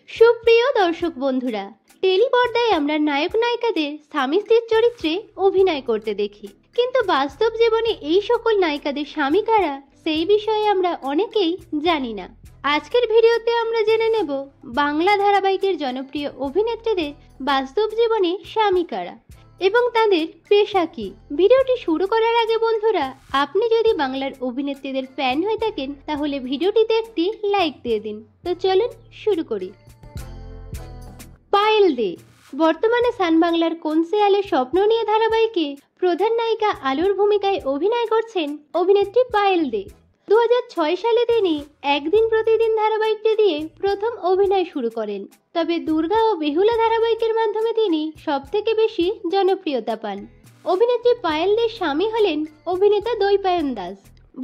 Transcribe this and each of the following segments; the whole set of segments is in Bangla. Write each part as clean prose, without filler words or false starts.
সুপ্রিয় দর্শক বন্ধুরা, টেলিপর্দায় আমরা নায়ক নায়িকাদের স্বামী স্ত্রীর চরিত্রে অভিনয় করতে দেখি, কিন্তু বাস্তব জীবনে এই সকল নায়িকাদের স্বামী কারা সেই বিষয়ে আমরা অনেকেই জানি না। আজকের ভিডিওতে আমরা জেনে নেব বাংলা ধারাবাহিকের জনপ্রিয় অভিনেত্রীদের বাস্তব জীবনে স্বামী কারা এবং তাদের পেশা কি। ভিডিওটি শুরু করার আগে বন্ধুরা, আপনি যদি বাংলার অভিনেত্রীদের ফ্যান হয়ে থাকেন তাহলে ভিডিওটিতে একটি লাইক দিয়ে দিন। তো চলুন শুরু করি। পায়েল দে বর্তমানে সান বাংলার কোন শেয়ালের স্বপ্ন নিয়ে ধারাবাহিকে প্রধান নায়িকা আলোর ভূমিকায় অভিনয় করছেন অভিনেত্রী পায়েল দে। 2006 সালে তিনি একদিন প্রতিদিন ধারাবাহিকটি দিয়ে প্রথম অভিনয় শুরু করেন, তবে দুর্গা ও বেহুলা ধারাবাহিকের মাধ্যমে তিনি সবথেকে বেশি জনপ্রিয়তা পান। অভিনেত্রী পায়েল দের স্বামী হলেন অভিনেতা দৈপায়ন দাস।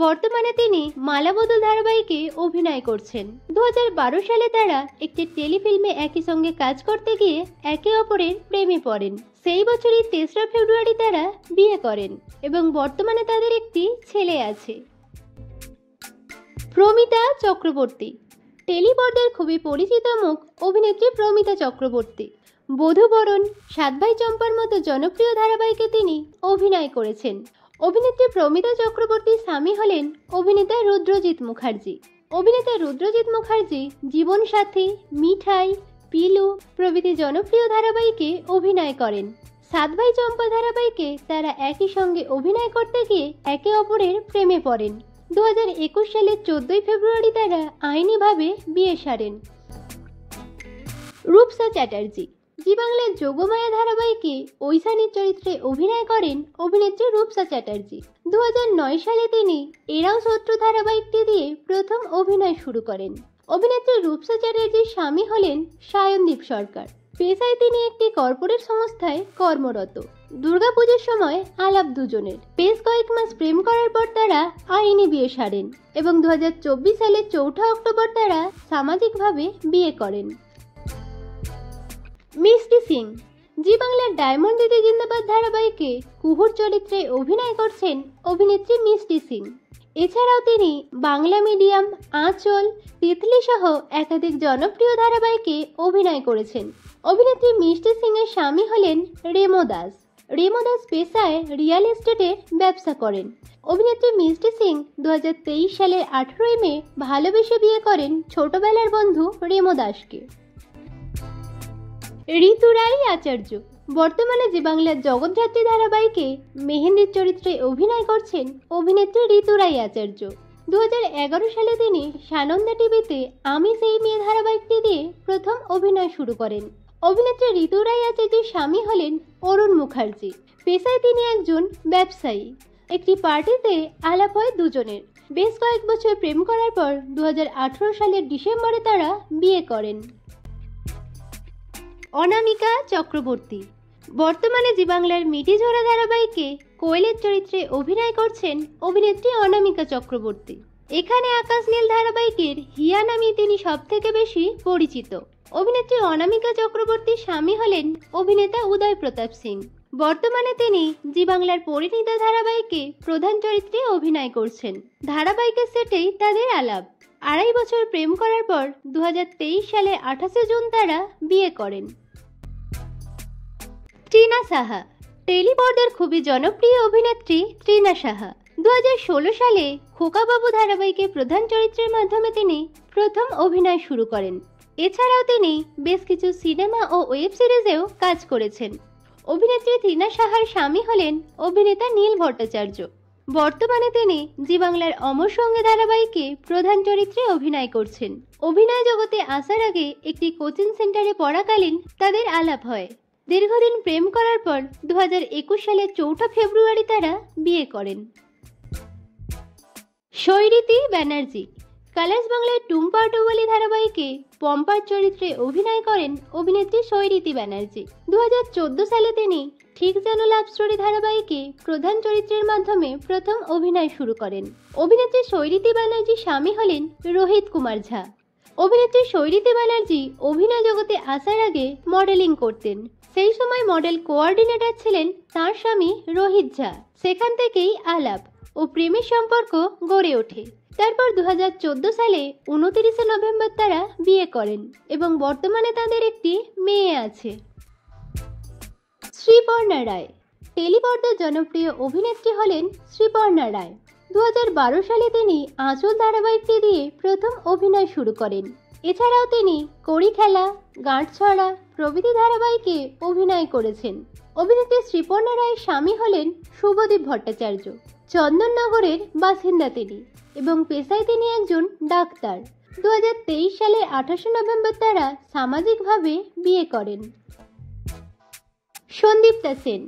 বর্তমানে তিনি মালাবদল ধারাবাহিকে অভিনয় করছেন। 2012 সালে তারা একটি টেলিফিল্মে একই সঙ্গে কাজ করতে গিয়ে একে অপরের প্রেমে পড়েন। সেই বছরই 3রা ফেব্রুয়ারি তারা বিয়ে করেন এবং বর্তমানে তাদের একটি ছেলে আছে। প্রমিতা চক্রবর্তী টেলিপর্দার খুবই পরিচিত মুখ অভিনেত্রী প্রমিতা চক্রবর্তী। বধূবরণ, সাত ভাই চম্পার মতো জনপ্রিয় ধারাবাহিকে তিনি অভিনয় করেছেন। অভিনেত্রী প্রমিতা চক্রবর্তীর স্বামী হলেন অভিনেতা রুদ্রজিৎ মুখার্জি। অভিনেতা রুদ্রজিৎ মুখার্জি জীবন সাথী, মিঠাই, পিলু প্রভৃতি জনপ্রিয় ধারাবাহিকে অভিনয় করেন। সাত ভাই চম্পা ধারাবাহিকে তারা একই সঙ্গে অভিনয় করতে গিয়ে একে অপরের প্রেমে পড়েন। 2021 সালের 14 ফেব্রুয়ারি তারা আইনিভাবে বিয়ে সারেন। রূপসা চ্যাটার্জি জি বাংলার যোগমায়া ধারাবাহিকে ঐশানীর চরিত্রে অভিনয় করেন অভিনেত্রী রূপসা চ্যাটার্জি। 2009 সালে তিনি এরাও শত্রু ধারাবাহিকটি দিয়ে প্রথম অভিনয় শুরু করেন। অভিনেত্রী রূপসা চ্যাটার্জির স্বামী হলেন সায়নদীপ সরকার। পেশায় তিনি একটি কর্পোরেট সংস্থায় কর্মরত। দুর্গাপুজোর সময় আলাপ দুজনের। বেশ কয়েক মাস প্রেম করার পর তারা আইনি বিয়ে সারেন এবং 2024 সালের 4 অক্টোবর তারা সামাজিকভাবে বিয়ে করেন। মিষ্টি সিং জি বাংলার ডায়মন্ড দিদি জিন্দাবাদ ধারাবাহিকে কুহুর চরিত্রে অভিনয় করছেন অভিনেত্রী মিষ্টি সিং। এছাড়াও তিনি বাংলা মিডিয়াম, আঁচল, তিতলি সহ একাধিক জনপ্রিয় ধারাবাহিকে অভিনয় করেছেন। অভিনেত্রী মিষ্টি সিং এর স্বামী হলেন রেমো দাস। রেমো দাস পেশায় রিয়েল এস্টেটের ব্যবসা করেন। অভিনেত্রী মিষ্টি সিং 2023 সালের 18 মে ভালোবেসে বিয়ে করেন ছোটবেলার বন্ধু রেমো দাসকে। ঋতু রায় আচার্য বর্তমানে জি বাংলার জগৎধাত্রী ধারাবাহিকে মেহেন্দির চরিত্রে অভিনয় করছেন অভিনেত্রী ঋতু রায় আচার্য। 2011 সালে তিনি সানন্দা টিভিতে আমি সেই মেয়ে ধারাবাহিকটি দিয়ে প্রথম অভিনয় শুরু করেন। অভিনেত্রী ঋতু রায় আচার্যের স্বামী হলেন অরুণ মুখার্জি। পেশায় তিনি একজন ব্যবসায়ী। একটি পার্টিতে আলাপ হয় দুজনের। বেশ কয়েক বছর প্রেম করার পর 2018 সালের ডিসেম্বরে তারা বিয়ে করেন। অনামিকা চক্রবর্তী বর্তমানে জি বাংলার মিটিঝোড়া ধারাবাহিকে কোয়েলের চরিত্রে অভিনয় করছেন অভিনেত্রী অনামিকা চক্রবর্তী। এখানে আকাশ নীল ধারাবাহিকের হিয়া নামে তিনি সবথেকে বেশি পরিচিত। অভিনেত্রী অনামিকা চক্রবর্তীর স্বামী হলেন অভিনেতা উদয় প্রতাপ সিং। বর্তমানে তিনি জি বাংলার পরিণীতা ধারাবাহিকে প্রধান চরিত্রে অভিনয় করছেন। ধারাবাহিকের সেটেই তাদের আলাপ। 2.5 বছর প্রেম করার পর 2023 সালে 28 জুন তারা বিয়ে করেন। ট্রিনা সাহা টেলিপর্দার খুবই জনপ্রিয় অভিনেত্রী ট্রিনা সাহা। 2016 সালে খোকাবাবু ধারাবাহিকে প্রধান চরিত্রের মাধ্যমে তিনি প্রথম অভিনয় শুরু করেন। এছাড়াও তিনি বেশ কিছু সিনেমা ও ওয়েব সিরিজেও কাজ করেছেন। অভিনেত্রী ট্রিনা সাহার স্বামী হলেন অভিনেতা নীল ভট্টাচার্য। বর্তমানে তিনি জি বাংলার অমর সঙ্গে ধারাবাহিকে প্রধান চরিত্রে অভিনয় করছেন। অভিনয় জগতে আসার আগে একটি কোচিং সেন্টারে পড়াকালীন তাদের আলাপ হয়। দীর্ঘদিন প্রেম করার পর 2021 সালের 4 ফেব্রুয়ারি তারা বিয়ে করেন। সৈরিতি ব্যানার্জি কালার্স বাংলার টুম্পা টুবালি ধারাবাহিকে পম্পার চরিত্রে অভিনয় করেন অভিনেত্রী সৈরিতি ব্যানার্জি। 2014 সালে তিনি ঠিক যেন লাভ স্টোরি ধারাবাহিকে প্রধান চরিত্রের মাধ্যমে প্রথম অভিনয় শুরু করেন। অভিনেত্রী সৈরিতি ব্যানার্জির স্বামী হলেন রোহিত কুমার ঝা। অভিনেত্রী সৈরিতি ব্যানার্জি অভিনয় জগতে আসার আগে মডেলিং করতেন। সেই সময় মডেল কোঅর্ডিনেটর ছিলেন তার স্বামী রোহিত ঝা। সেখান থেকেই আলাপ ও প্রেমের সম্পর্ক গড়ে ওঠে। তারপর 2014 সালে 29 নভেম্বর তারা বিয়ে করেন এবং বর্তমানে তাদের একটি মেয়ে আছে। শ্রীপর্ণা রায়। টেলিপর্দার জনপ্রিয় অভিনেত্রী হলেন শ্রীপর্ণা রায়। 2012 সালে তিনি আঁচল ধারাবাহিকটি দিয়ে প্রথম অভিনয় শুরু করেন। এছাড়াও তিনি কড়ি খেলা, গাঁটছড়া প্রভৃতি ধারাবাহিকে অভিনয় করেছেন। অভিনেত্রী শ্রীপর্ণা রায়ের স্বামী হলেন শুভদীপ ভট্টাচার্য। চন্দননগরের বাসিন্দা তিনি এবং পেশায় তিনি একজন ডাক্তার। 2023 সালে 28 নভেম্বর তারা সামাজিকভাবে বিয়ে করেন। সন্দীপ্তা সেন।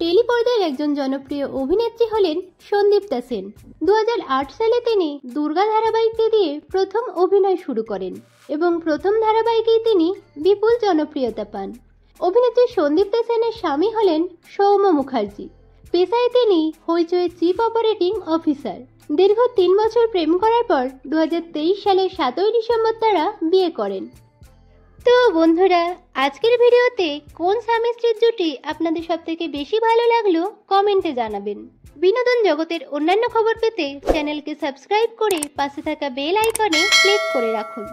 টেলিপর্দার একজন জনপ্রিয় অভিনেত্রী হলেন সন্দীপ্তা সেন। 2008 সালে তিনি দুর্গা ধারাবাহিকটি দিয়ে প্রথম অভিনয় শুরু করেন এবং প্রথম ধারাবাহিকেই তিনি বিপুল জনপ্রিয়তা পান। অভিনেত্রী সন্দীপ্তা সেনের স্বামী হলেন সৌম মুখার্জি। পেশায় তিনি হইচই চিফ অপারেটিং অফিসার। দীর্ঘ 3 বছর প্রেম করার পর 2023 সালের 7 ডিসেম্বর তারা বিয়ে করেন। তো বন্ধুরা, আজকের ভিডিওতে কোন স্বামী স্ত্রীর জুটি আপনাদের সবথেকে বেশি ভালো লাগলো কমেন্টে জানাবেন। বিনোদন জগতের অন্যান্য খবর পেতে চ্যানেলকে সাবস্ক্রাইব করে পাশে থাকা বেল আইকনে ক্লিক করে রাখুন।